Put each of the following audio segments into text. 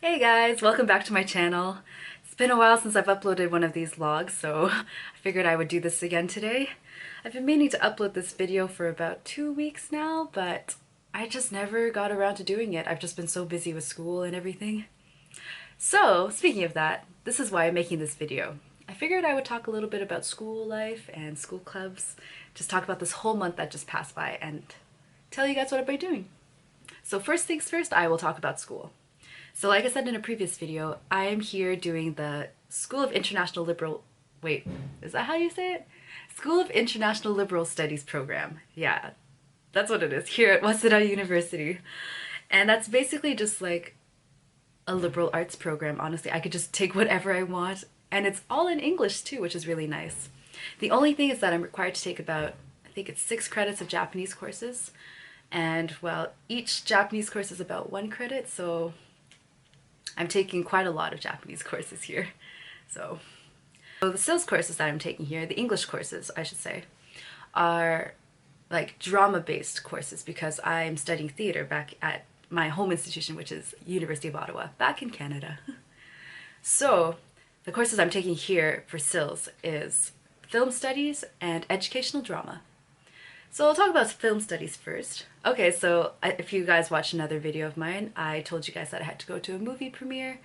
Hey guys, welcome back to my channel. It's been a while since I've uploaded one of these vlogs, so I figured I would do this again today. I've been meaning to upload this video for about 2 weeks now, but I just never got around to doing it. I've just been so busy with school and everything. So, speaking of that, this is why I'm making this video. I figured I would talk a little bit about school life and school clubs, just talk about this whole month that just passed by and tell you guys what I've been doing. So first things first, I will talk about school. So like I said in a previous video, I am here doing the School of International Liberal... Wait, is that how you say it? School of International Liberal Studies program. Yeah, that's what it is, here at Waseda University. And that's basically just like a liberal arts program, honestly. I could just take whatever I want, and it's all in English too, which is really nice. The only thing is that I'm required to take about, I think it's 6 credits of Japanese courses. And well, each Japanese course is about 1 credit, so I'm taking quite a lot of Japanese courses here. So the sales courses that I'm taking here, the English courses, I should say, are like drama-based courses because I'm studying theater back at my home institution, which is University of Ottawa, back in Canada. So the courses I'm taking here for SILS is film studies and educational drama. So I'll talk about film studies first. Okay, so if you guys watched another video of mine, I told you guys that I had to go to a movie premiere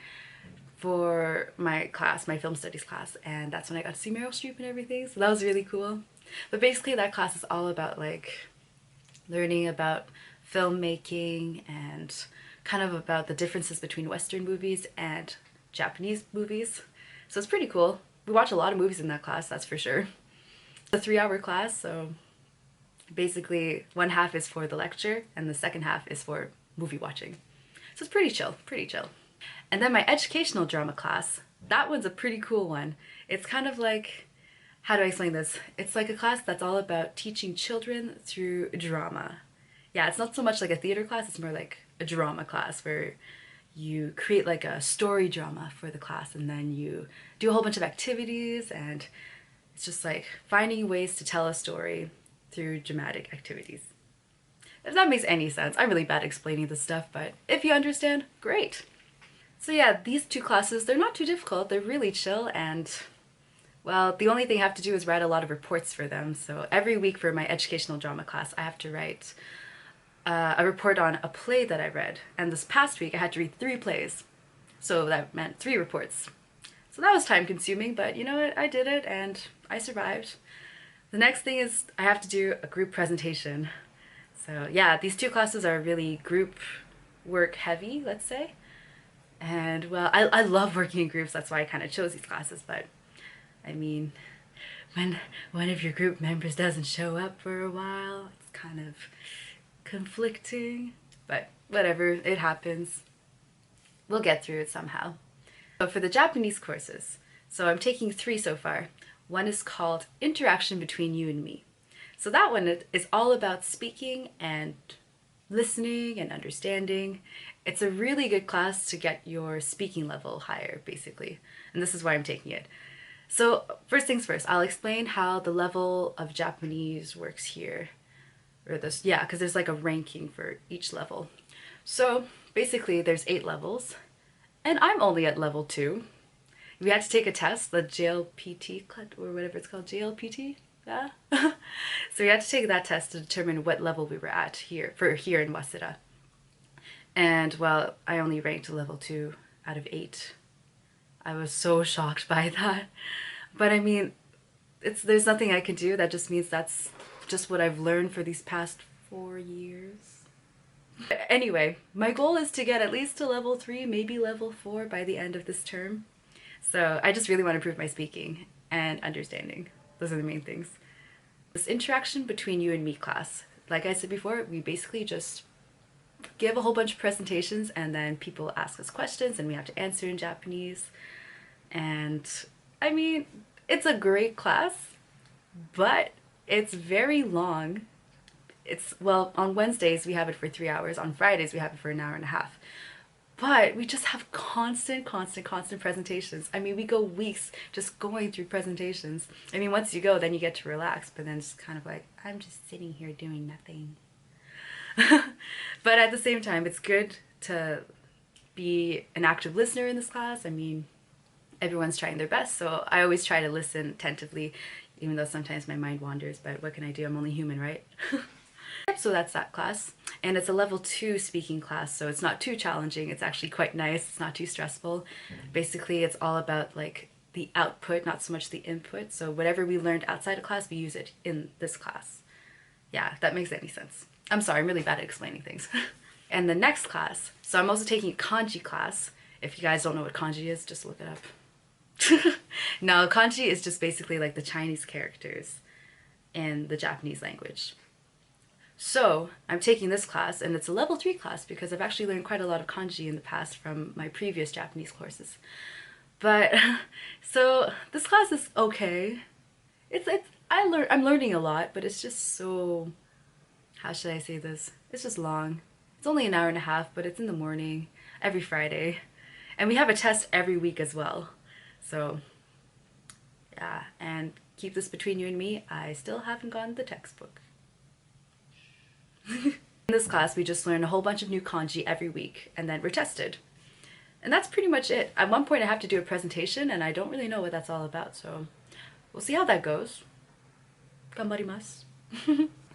for my class, my film studies class, and that's when I got to see Meryl Streep and everything, so that was really cool. But basically that class is all about like learning about filmmaking and kind of about the differences between Western movies and Japanese movies. So it's pretty cool. We watch a lot of movies in that class, that's for sure. It's a 3-hour class, so basically one half is for the lecture and the second half is for movie watching. So it's pretty chill, pretty chill. And then my educational drama class, that one's a pretty cool one. It's kind of like, how do I explain this? It's like a class that's all about teaching children through drama. Yeah, it's not so much like a theater class, it's more like a drama class where you create like a story drama for the class and then you do a whole bunch of activities, and it's just like finding ways to tell a story through dramatic activities. If that makes any sense. I'm really bad at explaining this stuff, but if you understand, great. So yeah, these 2 classes, they're not too difficult, they're really chill, and well, the only thing I have to do is write a lot of reports for them. So every week for my educational drama class, I have to write a report on a play that I read, and this past week I had to read 3 plays, so that meant 3 reports. So that was time consuming, but you know what, I did it and I survived. The next thing is I have to do a group presentation. So yeah, these 2 classes are really group work heavy, let's say. And well, I love working in groups, that's why I kind of chose these classes, but I mean, when one of your group members doesn't show up for a while, it's kind of conflicting, but whatever, it happens. We'll get through it somehow. So for the Japanese courses, so I'm taking 3 so far. One is called Interaction Between You and Me. So that one is all about speaking and listening and understanding. It's a really good class to get your speaking level higher, basically. And this is why I'm taking it. So first things first, I'll explain how the level of Japanese works here. Or this, yeah, because there's like a ranking for each level. So basically there's 8 levels, and I'm only at level 2. We had to take a test, the JLPT, or whatever it's called, JLPT? Yeah? So we had to take that test to determine what level we were at here in Waseda. And well, I only ranked level 2 out of 8. I was so shocked by that. But I mean, there's nothing I can do. That just means that's just what I've learned for these past 4 years. Anyway, my goal is to get at least to level 3, maybe level 4 by the end of this term. So I just really want to improve my speaking and understanding. Those are the main things. This interaction between you and me class, like I said before, we basically just give a whole bunch of presentations and then people ask us questions and we have to answer in Japanese. And I mean, it's a great class, but it's very long. Well, on Wednesdays we have it for 3 hours, on Fridays we have it for an hour and a half. But we just have constant presentations. I mean, we go weeks just going through presentations. I mean, once you go, then you get to relax, but then it's kind of like, I'm just sitting here doing nothing. But at the same time, it's good to be an active listener in this class. I mean, everyone's trying their best, so I always try to listen attentively, even though sometimes my mind wanders, but what can I do? I'm only human, right? So that's that class, and it's a level 2 speaking class, so it's not too challenging. It's actually quite nice. It's not too stressful. Basically, it's all about like the output, not so much the input. So whatever we learned outside of class, we use it in this class. Yeah, if that makes any sense. I'm sorry, I'm really bad at explaining things. And the next class, so I'm also taking a kanji class. If you guys don't know what kanji is, just look it up. No, kanji is just basically like the Chinese characters in the Japanese language. So I'm taking this class, and it's a level 3 class because I've actually learned quite a lot of kanji in the past from my previous Japanese courses. But so this class is okay. I'm learning a lot, but it's just so, how should I say this? It's just long. It's only an hour and a half, but it's in the morning every Friday. And we have a test every week as well. So yeah, and keep this between you and me, I still haven't gotten the textbook. In this class, we just learn a whole bunch of new kanji every week, and then we're tested. And that's pretty much it. At one point I have to do a presentation, and I don't really know what that's all about, so we'll see how that goes. Ganbarimasu.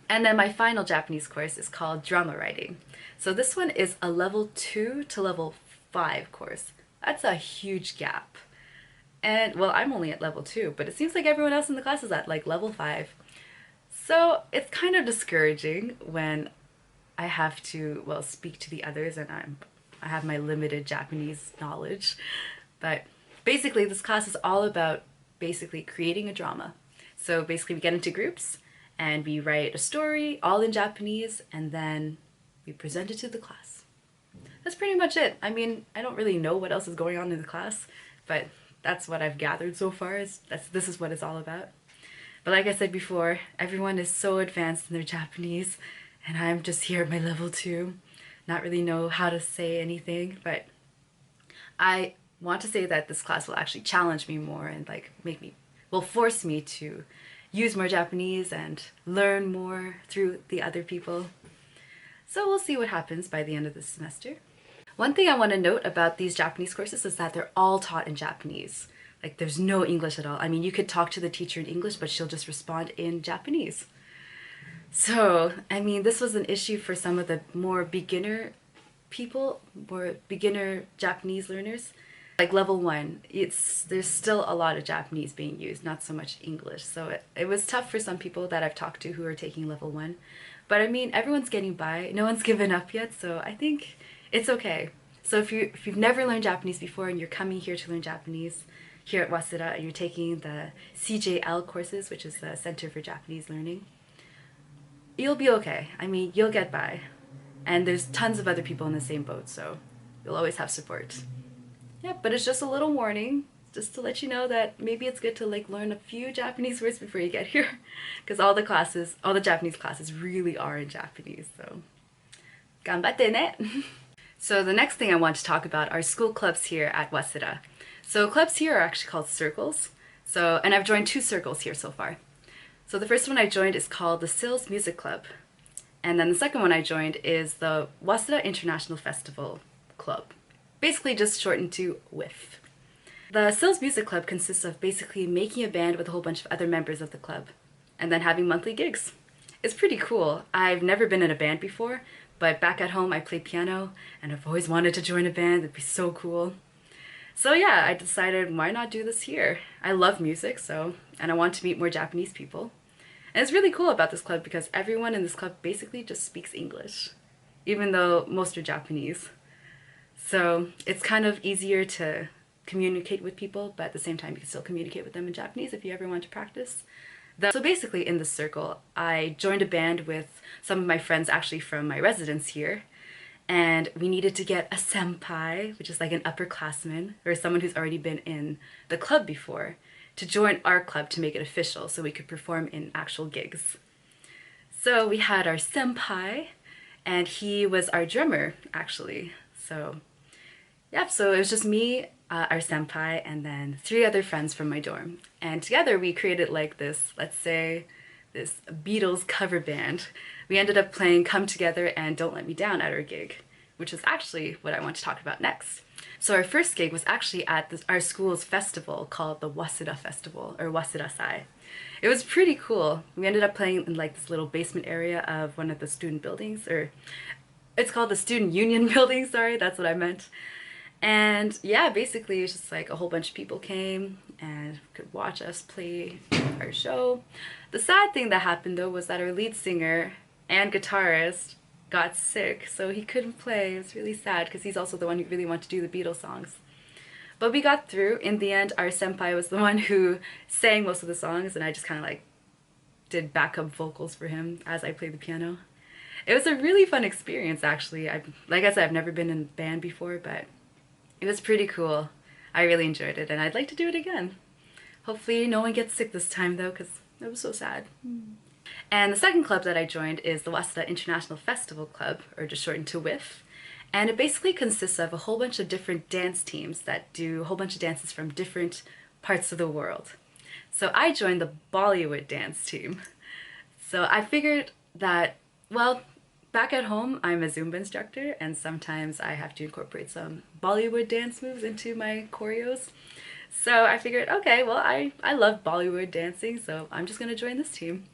And then my final Japanese course is called drama writing. So this one is a level 2 to level 5 course. That's a huge gap. And well, I'm only at level 2, but it seems like everyone else in the class is at like level 5. So it's kind of discouraging when I have to, well, speak to the others, and I have my limited Japanese knowledge. But basically this class is all about basically creating a drama. So basically we get into groups and we write a story all in Japanese, and then we present it to the class. That's pretty much it. I mean, I don't really know what else is going on in the class, but that's what I've gathered so far. This is what it's all about. But like I said before, everyone is so advanced in their Japanese, and I'm just here at my level 2, not really know how to say anything. But I want to say that this class will actually challenge me more and like force me to use more Japanese and learn more through the other people. So we'll see what happens by the end of this semester. One thing I want to note about these Japanese courses is that they're all taught in Japanese. Like, there's no English at all. I mean, you could talk to the teacher in English, but she'll just respond in Japanese. So, I mean, this was an issue for some of the more beginner people, more beginner Japanese learners. Like level 1, there's still a lot of Japanese being used, not so much English. So it was tough for some people that I've talked to who are taking level 1. But I mean, everyone's getting by. No one's given up yet, so I think it's okay. So if you've never learned Japanese before and you're coming here to learn Japanese here at Waseda, and you're taking the CJL courses, which is the Center for Japanese Learning, you'll be okay. I mean, you'll get by. And there's tons of other people in the same boat, so you'll always have support. Yeah, but it's just a little warning, just to let you know that maybe it's good to like learn a few Japanese words before you get here, because all the Japanese classes really are in Japanese, so ganbatte ne! So the next thing I want to talk about are school clubs here at Waseda. So clubs here are actually called circles. And I've joined 2 circles here so far. So the first one I joined is called the Sills Music Club. And then the second one I joined is the Waseda International Festival Club. Basically just shortened to WIF. The Sills Music Club consists of basically making a band with a whole bunch of other members of the club, and then having monthly gigs. It's pretty cool. I've never been in a band before, but back at home I play piano, and I've always wanted to join a band. It'd be so cool. So yeah, I decided why not do this here? I love music, and I want to meet more Japanese people. And it's really cool about this club because everyone in this club basically just speaks English, even though most are Japanese. So it's kind of easier to communicate with people, but at the same time you can still communicate with them in Japanese if you ever want to practice. So basically in this circle, I joined a band with some of my friends actually from my residence here, and we needed to get a senpai, which is like an upperclassman, or someone who's already been in the club before, to join our club to make it official so we could perform in actual gigs. So we had our senpai, and he was our drummer actually. So yeah, so it was just me, our senpai, and then 3 other friends from my dorm. And together we created like this, let's say, this Beatles cover band. We ended up playing Come Together and Don't Let Me Down at our gig, which is actually what I want to talk about next. So our first gig was actually at our school's festival called the Waseda Festival, or Waseda Sai. It was pretty cool. We ended up playing in like this little basement area of one of the student buildings, or it's called the Student Union building, sorry, that's what I meant. And yeah, basically it was just like a whole bunch of people came and could watch us play our show. The sad thing that happened though was that our lead singer and guitarist got sick, so he couldn't play. It was really sad because he's also the one who really wanted to do the Beatles songs. But we got through. In the end, our senpai was the one who sang most of the songs, and I just kind of like did backup vocals for him as I played the piano. It was a really fun experience, actually. Like I said, I've never been in a band before, but it was pretty cool. I really enjoyed it, and I'd like to do it again. Hopefully no one gets sick this time though, because it was so sad. And the second club that I joined is the Waseda International Festival Club, or just shortened to WIF. And it basically consists of a whole bunch of different dance teams that do a whole bunch of dances from different parts of the world. So I joined the Bollywood dance team. So I figured that, well, back at home, I'm a Zumba instructor, and sometimes I have to incorporate some Bollywood dance moves into my choreos. So I figured, okay, well, I love Bollywood dancing, so I'm just gonna join this team.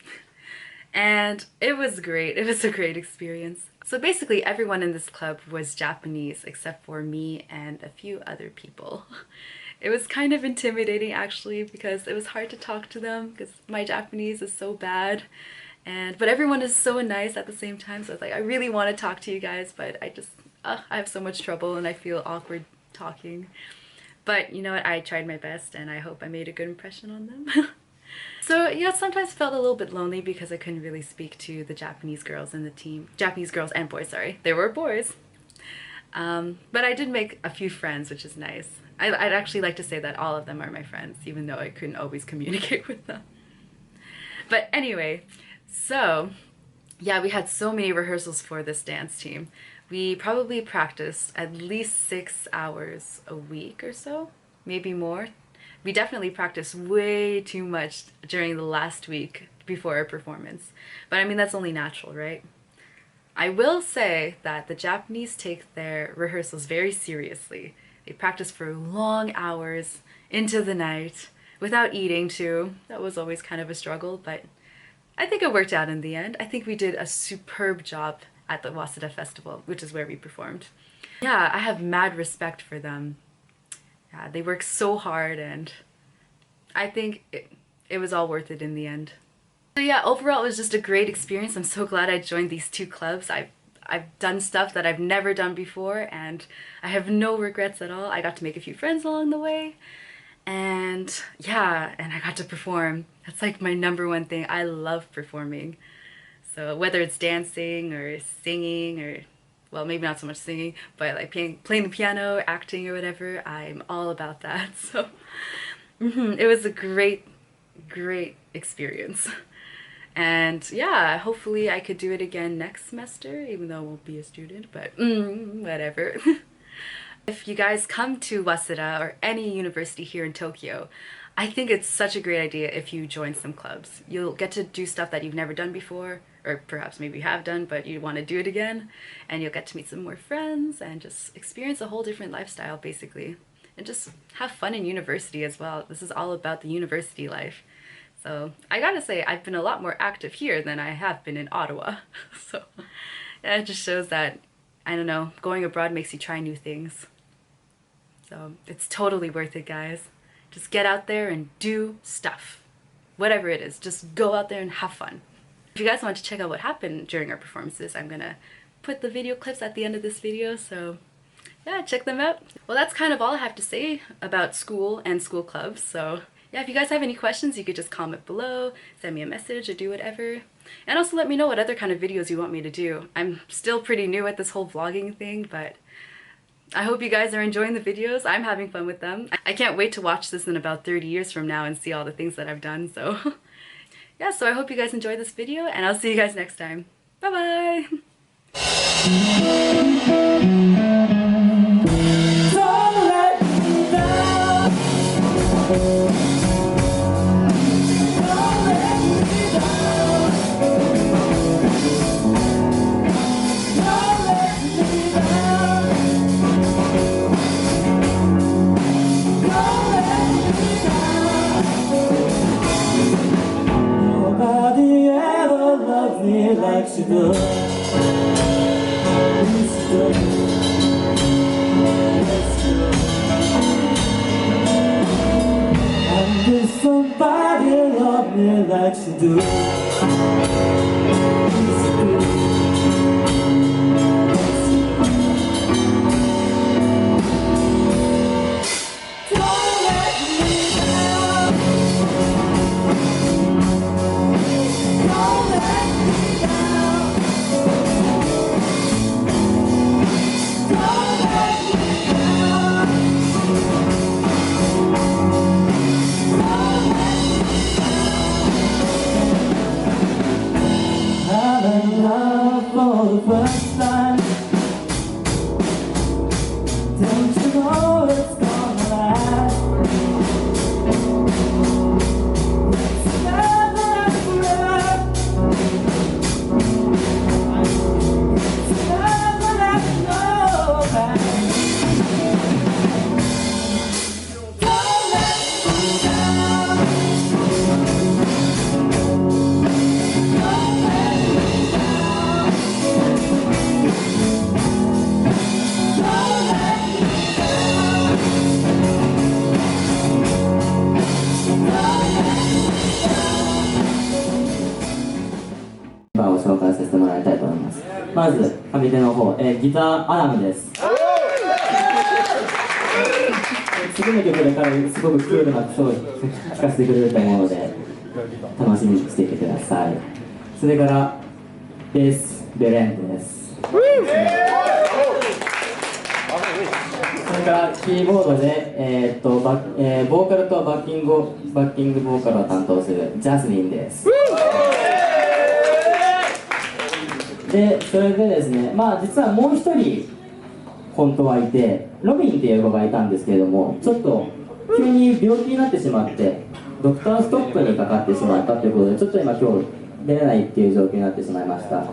And it was great. It was a great experience. So basically everyone in this club was Japanese except for me and a few other people. It was kind of intimidating actually, because it was hard to talk to them because my Japanese is so bad. But everyone is so nice at the same time, so I was like, I really want to talk to you guys, but I have so much trouble and I feel awkward talking. But you know what, I tried my best and I hope I made a good impression on them. So yeah, sometimes felt a little bit lonely because I couldn't really speak to the Japanese girls in the team. Japanese girls and boys, sorry. There were boys. But I did make a few friends, which is nice. I'd actually like to say that all of them are my friends, even though I couldn't always communicate with them. But anyway, so yeah, we had so many rehearsals for this dance team. We probably practiced at least 6 hours a week or so, maybe more. We definitely practiced way too much during the last week before our performance. But I mean, that's only natural, right? I will say that the Japanese take their rehearsals very seriously. They practice for long hours into the night without eating too. That was always kind of a struggle, but I think it worked out in the end. I think we did a superb job at the Waseda Festival, which is where we performed. Yeah, I have mad respect for them. Yeah, they work so hard, and I think it was all worth it in the end. So yeah, overall it was just a great experience. I'm so glad I joined these two clubs. I've done stuff that I've never done before, and I have no regrets at all. I got to make a few friends along the way, and yeah, and I got to perform. That's like my #1 thing. I love performing. So whether it's dancing or singing or, well, maybe not so much singing, but like playing the piano, acting or whatever, I'm all about that. So it was a great experience. And yeah, hopefully I could do it again next semester, even though I won't be a student, but whatever. If you guys come to Waseda or any university here in Tokyo, I think it's such a great idea if you join some clubs. You'll get to do stuff that you've never done before, or perhaps maybe you have done, but you want to do it again, and you'll get to meet some more friends and just experience a whole different lifestyle, basically. And just have fun in university as well. This is all about the university life. So I gotta say, I've been a lot more active here than I have been in Ottawa. So yeah, it just shows that, I don't know, going abroad makes you try new things. So it's totally worth it, guys. Just get out there and do stuff. Whatever it is, just go out there and have fun. If you guys want to check out what happened during our performances, I'm gonna put the video clips at the end of this video, so yeah, check them out. Well, that's kind of all I have to say about school and school clubs, so yeah, if you guys have any questions, you could just comment below, send me a message, or do whatever. And also let me know what other kind of videos you want me to do. I'm still pretty new at this whole vlogging thing, but I hope you guys are enjoying the videos. I'm having fun with them. I can't wait to watch this in about 30 years from now and see all the things that I've done, so yeah, so I hope you guys enjoyed this video, and I'll see you guys next time. Bye bye! you do. And if somebody love me like you do, for the first time. Don't you know it's gonna last? It's never last forever. It's never last no back. Don't let me down. Don't let me down.を紹介させてもらいたいと思います。まず上手の方、ギターアラムです。次の曲で彼すごくクールなクソを聴かせてくれると思うので楽しみにしていてください。それからベースベレンテです。それからキーボードで、ボーカルとバッキングボーカルを担当するジャスミンです。で、それでですね、実はもう一人本当はいて、ロビンっていう子がいたんですけれども、ちょっと急に病気になってしまってドクターストップにかかってしまったということで、ちょっと今日出れないっていう状況になってしまいました。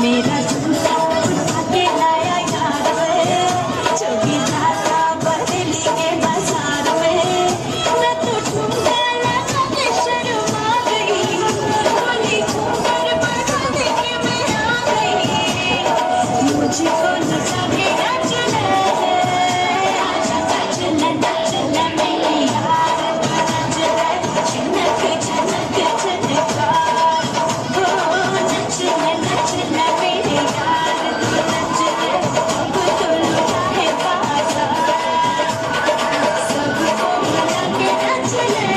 मेरा झूला उठा के लाया यार वे चोगी जाता बदली के बाजार में मैं तो ढूंढने लगा के शर्मा गई बोली घूमर बढ़ा के मैं आ गई मुझको नचा के नाच ले आजा नाच ले मेरी यार नाच ले झनक झनक झनका ओ नाच ले मेरी यार नाच ले अब तो लुटा है बाजार सबको मिला के नाच ले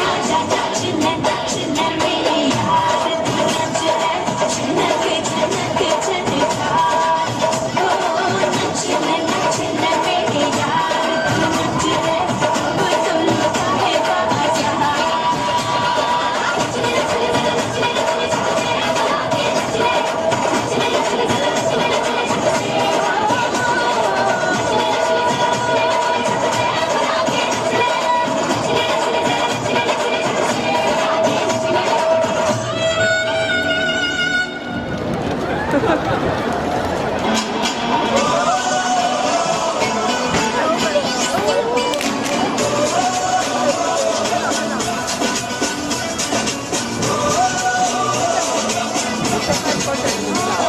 आजा नाच ले मेरी यार नाच ले झनक झनक झनका ओ नाच ले मेरी यार नाच ले अब तो लुटा है बाजार Important.